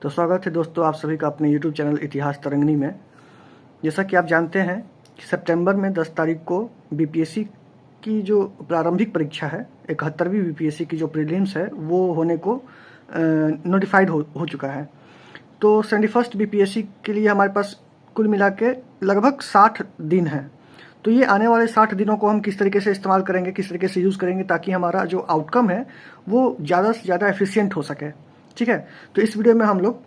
तो स्वागत है दोस्तों आप सभी का अपने YouTube चैनल इतिहास तरंगिणी में। जैसा कि आप जानते हैं कि सितंबर में 10 तारीख को बीपीएससी की जो प्रारंभिक परीक्षा है 71वीं बीपीएससी की जो प्रीलिम्स है वो होने को नोटिफाइड हो चुका है। तो 71st बीपीएससी के लिए हमारे पास कुल मिला के लगभग 60 दिन हैं। तो ये आने वाले 60 दिनों को हम किस तरीके से इस्तेमाल करेंगे, किस तरीके से यूज़ करेंगे ताकि हमारा जो आउटकम है वो ज़्यादा से ज़्यादा एफिशिएंट हो सके। ठीक है, तो इस वीडियो में हम लोग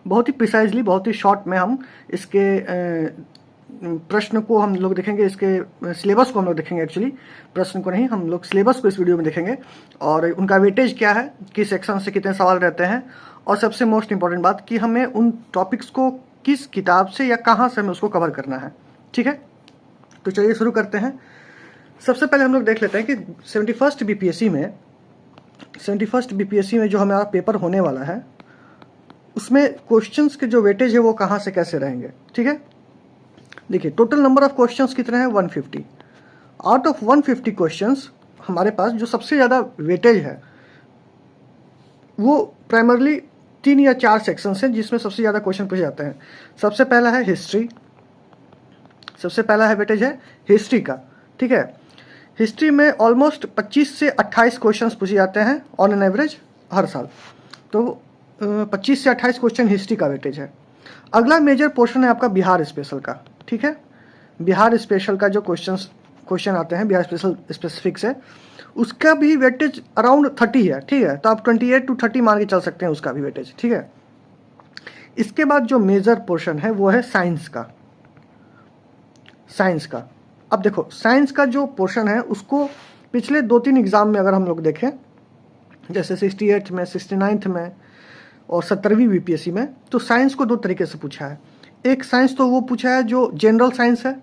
बहुत ही प्रिसाइजली, बहुत ही शॉर्ट में हम इसके प्रश्न को हम लोग देखेंगे, इसके सिलेबस को हम लोग देखेंगे। एक्चुअली प्रश्न को नहीं, हम लोग सिलेबस को इस वीडियो में देखेंगे और उनका वेटेज क्या है, किस सेक्शन से कितने सवाल रहते हैं, और सबसे मोस्ट इंपॉर्टेंट बात कि हमें उन टॉपिक्स को किस किताब से या कहाँ से हमें उसको कवर करना है। ठीक है, तो चलिए शुरू करते हैं। सबसे पहले हम लोग देख लेते हैं कि 71st बीपीएससी में जो हमारा पेपर होने वाला है उसमें क्वेश्चंस के जो वेटेज है वो कहाँ से कैसे रहेंगे। ठीक है, देखिए टोटल नंबर ऑफ क्वेश्चंस कितने हैं, 150। आउट ऑफ 150 क्वेश्चंस हमारे पास जो सबसे ज़्यादा वेटेज है वो प्राइमरली 3 या 4 सेक्शंस हैं जिसमें सबसे ज़्यादा क्वेश्चन पूछे जाते हैं। सबसे पहला है हिस्ट्री, सबसे पहला है वेटेज है हिस्ट्री का। ठीक है, हिस्ट्री में ऑलमोस्ट 25 से 28 क्वेश्चंस पूछे जाते हैं ऑन एन एवरेज हर साल। तो 25 से 28 क्वेश्चन हिस्ट्री का वेटेज है। अगला मेजर पोर्शन है आपका बिहार स्पेशल का। ठीक है, बिहार स्पेशल का जो क्वेश्चन आते हैं बिहार स्पेशल स्पेसिफिक से, उसका भी वेटेज अराउंड 30 है। ठीक है, तो आप 28 to 30 मान के चल सकते हैं उसका भी वेटेज। ठीक है, इसके बाद जो मेजर पोर्शन है वो है साइंस का। साइंस का, अब देखो साइंस का जो पोर्शन है उसको पिछले 2-3 एग्जाम में अगर हम लोग देखें, जैसे 68 में, 69 में और 70वीं बीपीएससी में, तो साइंस को 2 तरीके से पूछा है। एक साइंस तो वो पूछा है जो जनरल साइंस है,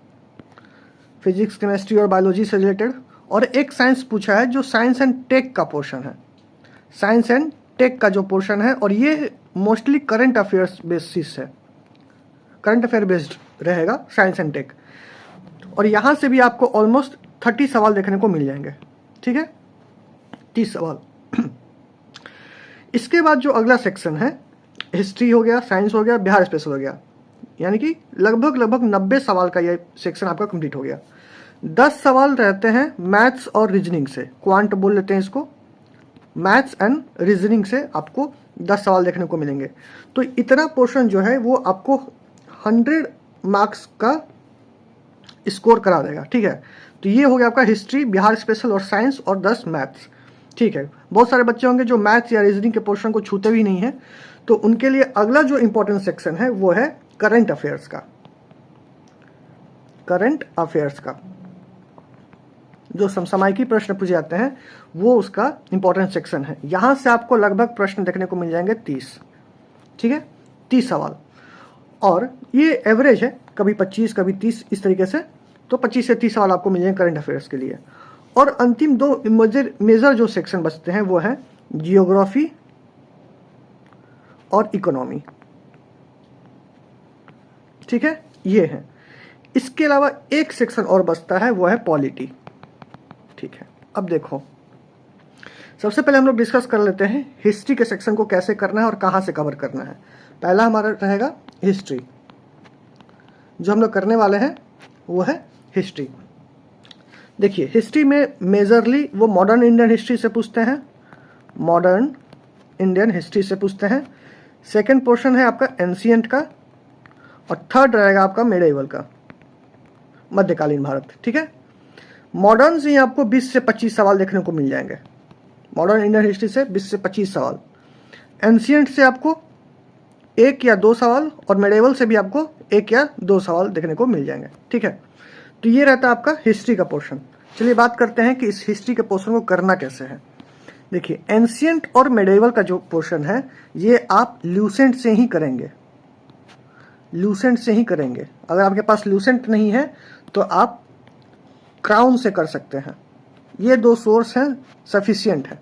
फिजिक्स, केमिस्ट्री और बायोलॉजी से रिलेटेड, और एक साइंस पूछा है जो साइंस एंड टेक का पोर्शन है। साइंस एंड टेक का जो पोर्शन है, और ये मोस्टली करंट अफेयर्स बेसिस है, करंट अफेयर बेस्ड रहेगा साइंस एंड टेक, और यहाँ से भी आपको ऑलमोस्ट 30 सवाल देखने को मिल जाएंगे। ठीक है, 30 सवाल। इसके बाद जो अगला सेक्शन है, हिस्ट्री हो गया, साइंस हो गया, बिहार स्पेशल हो गया, यानी कि लगभग 90 सवाल का ये सेक्शन आपका कंप्लीट हो गया। 10 सवाल रहते हैं मैथ्स और रीजनिंग से, क्वांट बोल लेते हैं इसको, मैथ्स एंड रीजनिंग से आपको 10 सवाल देखने को मिलेंगे। तो इतना पोर्शन जो है वो आपको 100 मार्क्स का स्कोर करा देगा। ठीक है, तो ये हो गया आपका हिस्ट्री, बिहार स्पेशल और साइंस, और 10 मैथ्स। ठीक है, बहुत सारे बच्चे होंगे जो मैथ्स या रीजनिंग के पोर्शन को छूते भी नहीं है, तो उनके लिए अगला जो इंपॉर्टेंट सेक्शन है वो है करंट अफेयर्स का। करंट अफेयर्स का जो समसामयिकी प्रश्न पूछे जाते हैं वो उसका इंपॉर्टेंट सेक्शन है। यहां से आपको लगभग प्रश्न देखने को मिल जाएंगे 30। ठीक है, 30 सवाल, और ये एवरेज है, कभी 25 कभी 30 इस तरीके से। तो 25 से 30 सवाल आपको मिल जाएंगे करंट अफेयर्स के लिए। और अंतिम 2 मेजर जो सेक्शन बचते हैं वो है जियोग्राफी और इकोनॉमी। ठीक है, ये है। इसके अलावा एक सेक्शन और बचता है वो है पॉलिटी। ठीक है, अब देखो सबसे पहले हम लोग डिस्कस कर लेते हैं हिस्ट्री के सेक्शन को कैसे करना है और कहाँ से कवर करना है। पहला हमारा रहेगा हिस्ट्री, जो हम लोग करने वाले हैं वो है हिस्ट्री। देखिए हिस्ट्री में मेजरली वो मॉडर्न इंडियन हिस्ट्री से पूछते हैं, मॉडर्न इंडियन हिस्ट्री से पूछते हैं। सेकंड पोर्शन है आपका एंशिएंट का, और थर्ड रहेगा आपका मिडिवल का, मध्यकालीन भारत। ठीक है, मॉडर्न से ही आपको 20 से 25 सवाल देखने को मिल जाएंगे, मॉडर्न इंडियन हिस्ट्री से 20 से 25 सवाल। एंशिएंट से आपको 1 या 2 सवाल, और मिडिवल से भी आपको 1 या 2 सवाल देखने को मिल जाएंगे। ठीक है, तो ये रहता है आपका हिस्ट्री का पोर्शन। चलिए बात करते हैं कि इस हिस्ट्री के पोर्शन को करना कैसे है। देखिए एंशिएंट और मिडिवल का जो पोर्शन है ये आप ल्यूसेंट से ही करेंगे, ल्यूसेंट से ही करेंगे। अगर आपके पास ल्यूसेंट नहीं है तो आप क्राउन से कर सकते हैं, ये 2 सोर्स हैं, सफिशिएंट है।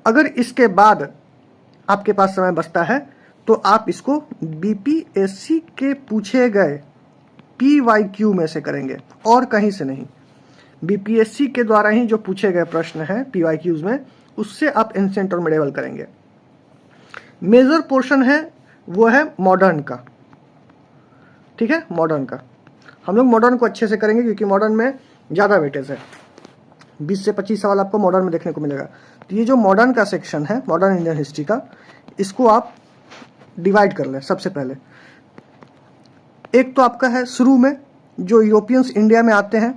अगर इसके बाद आपके पास समय बचता है तो आप इसको बीपीएससी के पूछे गए PYQ में से करेंगे, और कहीं से नहीं। बीपीएससी के द्वारा ही जो पूछे गए प्रश्न हैं PYQs में, उससे आप एंशिएंट और मिडिवल करेंगे। मेजर पोर्शन है वो है मॉडर्न का, ठीक है, मॉडर्न का। हम लोग मॉडर्न को अच्छे से करेंगे क्योंकि मॉडर्न में ज़्यादा वेटेज है, 20 से 25 सवाल आपको मॉडर्न में देखने को मिलेगा। तो ये जो मॉडर्न का सेक्शन है, मॉडर्न इंडियन हिस्ट्री का, इसको आप डिवाइड कर लें। सबसे पहले एक तो आपका है शुरू में जो यूरोपियंस इंडिया में आते हैं,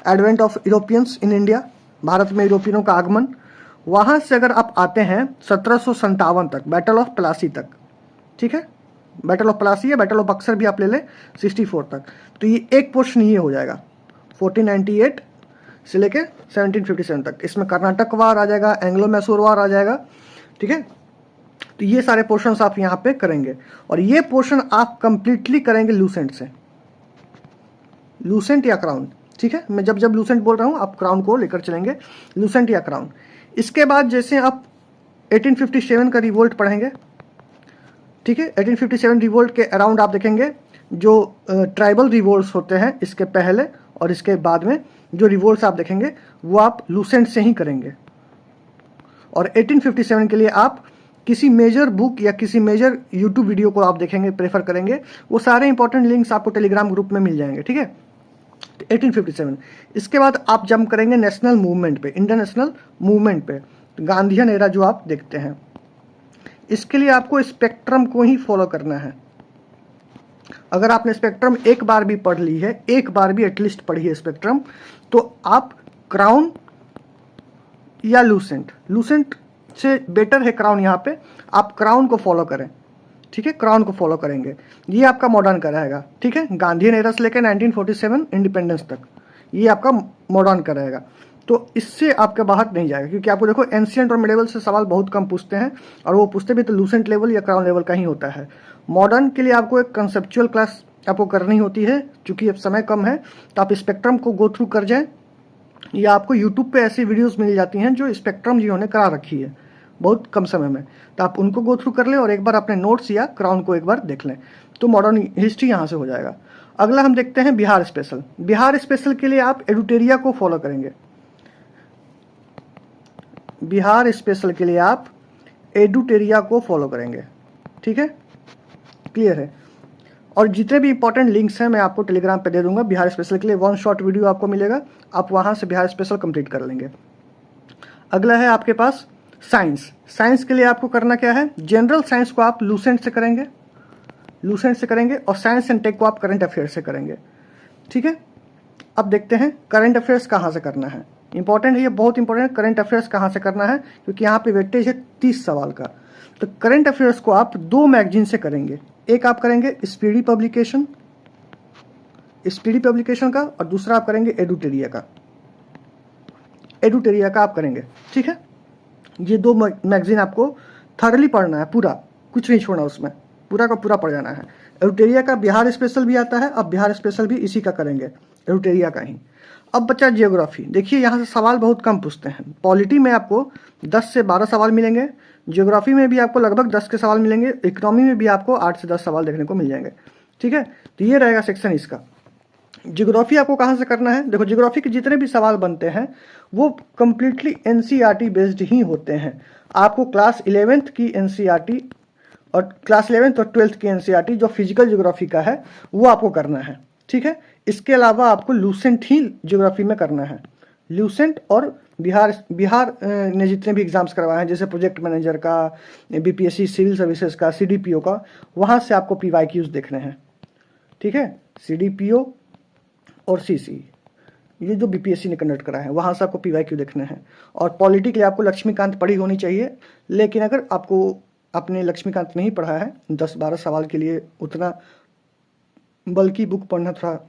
advent of Europeans in India, Bharat में यूरोपियनों का आगमन। वहाँ से अगर आप आते हैं 1757 तक, बैटल ऑफ प्लासी तक, ठीक है, बैटल ऑफ प्लासी या बैटल ऑफ बक्सर भी आप ले लें, 64 तक। तो ये एक पोर्शन ये हो जाएगा 1498 से लेके 1757 तक। इसमें कर्नाटक वार आ जाएगा, एंग्लो मैसूर वार आ जाएगा, ठीक है। तो ये सारे पोर्शंस आप यहाँ पे करेंगे और ये पोर्शन आप कंप्लीटली करेंगे लूसेंट से, लूसेंट या क्राउन, ठीक है। मैं जब जब लूसेंट बोल रहा हूँ आप क्राउन को लेकर चलेंगे, लूसेंट या क्राउन। इसके बाद जैसे आप 1857 का रिवोल्ट पढ़ेंगे, ठीक है, 1857 रिवोल्ट के अराउंड आप देखेंगे जो ट्राइबल रिवोल्ट्स होते हैं इसके पहले और इसके बाद में जो रिवोल्ट्स आप देखेंगे वो आप लूसेंट से ही करेंगे। और 1857 के लिए आप किसी मेजर बुक या किसी मेजर यूट्यूब वीडियो को आप देखेंगे, प्रेफर करेंगे, वो सारे इंपॉर्टेंट लिंक्स आपको टेलीग्राम ग्रुप में मिल जाएंगे, ठीक है। 1857 इसके बाद आप जंप करेंगे नेशनल मूवमेंट पे, इंटरनेशनल मूवमेंट पे, गांधीयन एरा जो आप देखते हैं। इसके लिए आपको स्पेक्ट्रम को ही फॉलो करना है। अगर आपने स्पेक्ट्रम एक बार भी पढ़ ली है, एक बार भी एटलीस्ट पढ़ी है स्पेक्ट्रम, तो आप क्राउन या लूसेंट, लूसेंट से बेटर है क्राउन, यहाँ पे आप क्राउन को फॉलो करें, ठीक है, क्राउन को फॉलो करेंगे। ये आपका मॉडर्न का रहेगा, ठीक है, गांधीयन एरा से लेकर 1947 इंडिपेंडेंस तक ये आपका मॉडर्न का रहेगा। तो इससे आपके बाहर नहीं जाएगा क्योंकि आपको देखो एंशिएंट और मिडिवल से सवाल बहुत कम पूछते हैं और वो पूछते भी तो लूसेंट लेवल या क्राउन लेवल का ही होता है। मॉडर्न के लिए आपको एक कंसेप्चुअल क्लास आपको करनी होती है, चूंकि अब समय कम है तो आप स्पेक्ट्रम को गो थ्रू कर जाएं, या आपको यूट्यूब पे ऐसी वीडियोस मिल जाती हैं जो स्पेक्ट्रम जिन्होंने करा रखी है बहुत कम समय में, तो आप उनको गो थ्रू कर लें और एक बार अपने नोट्स या क्राउन को एक बार देख लें, तो मॉडर्न हिस्ट्री यहाँ से हो जाएगा। अगला हम देखते हैं बिहार स्पेशल। बिहार स्पेशल के लिए आप एडुटेरिया को फॉलो करेंगे। बिहार स्पेशल के लिए आप एडुटेरिया को फॉलो करेंगे, ठीक है, क्लियर है। और जितने भी इंपॉर्टेंट लिंक्स हैं मैं आपको टेलीग्राम पे दे दूंगा। बिहार स्पेशल के लिए 1 शॉर्ट वीडियो आपको मिलेगा, आप वहाँ से बिहार स्पेशल कंप्लीट कर लेंगे। अगला है आपके पास साइंस। साइंस के लिए आपको करना क्या है, जनरल साइंस को आप लूसेंट से करेंगे, लूसेंट से करेंगे, और साइंस एंड टेक को आप करंट अफेयर्स से करेंगे, ठीक है। अब देखते हैं करंट अफेयर्स कहाँ से करना है। इंपॉर्टेंट है, ये बहुत इंपॉर्टेंट है, करंट अफेयर्स कहाँ से करना है, क्योंकि यहाँ पे वेटेज है 30 सवाल का। तो करंट अफेयर्स को आप 2 मैगजीन से करेंगे, एक आप करेंगे स्पीडी पब्लिकेशन, स्पीडी पब्लिकेशन का, और दूसरा आप करेंगे एडुटेरिया का, एडुटेरिया का आप करेंगे, ठीक है। ये 2 मैगजीन आपको थर्ली पढ़ना है, पूरा कुछ नहीं छोड़ना उसमें, पूरा का पूरा पढ़ जाना है। एडुटेरिया का बिहार स्पेशल भी आता है, अब बिहार स्पेशल भी इसी का करेंगे, एडुटेरिया का ही। अब बचा जियोग्राफी। देखिए यहाँ से सवाल बहुत कम पूछते हैं। पॉलिटी में आपको 10 से 12 सवाल मिलेंगे, जियोग्राफी में भी आपको लगभग 10 के सवाल मिलेंगे, इकोनॉमी में भी आपको 8 से 10 सवाल देखने को मिल जाएंगे, ठीक है। तो ये रहेगा सेक्शन इसका। जियोग्राफी आपको कहाँ से करना है, देखो जियोग्राफी के जितने भी सवाल बनते हैं वो कम्प्लीटली एनसीईआरटी बेस्ड ही होते हैं। आपको क्लास 11th की एनसीईआरटी और क्लास 11th और 12th की एनसीईआरटी जो फिजिकल ज्योग्राफी का है वो आपको करना है, ठीक है। इसके अलावा आपको लूसेंट ही ज्योग्राफी में करना है, लूसेंट। और बिहार ने जितने भी एग्जाम्स करवाए हैं जैसे प्रोजेक्ट मैनेजर का, बीपीएससी सिविल सर्विसेज का, सीडीपीओ का, वहाँ से आपको पीवाईक्यूज देखने हैं, ठीक है। सीडीपीओ और सीसी, ये जो बीपीएससी ने कंडक्ट करा है वहाँ से आपको पीवाईक्यू देखने हैं। और पॉलिटी के लिए आपको लक्ष्मीकांत पढ़ी होनी चाहिए, लेकिन अगर आपको आपने लक्ष्मीकांत नहीं पढ़ा है 10-12 सवाल के लिए उतना बल्कि बुक पढ़ना थोड़ा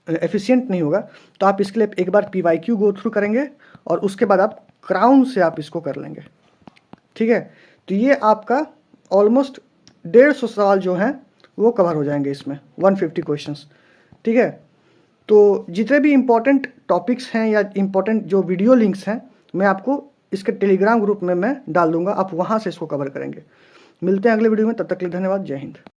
एफिशिएंट नहीं होगा, तो आप इसके लिए एक बार पीवाईक्यू गो थ्रू करेंगे और उसके बाद आप क्राउन से आप इसको कर लेंगे, ठीक है। तो ये आपका ऑलमोस्ट 150 सवाल जो हैं वो कवर हो जाएंगे इसमें, 150 क्वेश्चंस, ठीक है। तो जितने भी इम्पोर्टेंट टॉपिक्स हैं या इम्पोर्टेंट जो वीडियो लिंक्स हैं मैं आपको इसके टेलीग्राम ग्रुप में मैं डाल दूंगा, आप वहाँ से इसको कवर करेंगे। मिलते हैं अगले वीडियो में, तब तक के लिए धन्यवाद, जय हिंद।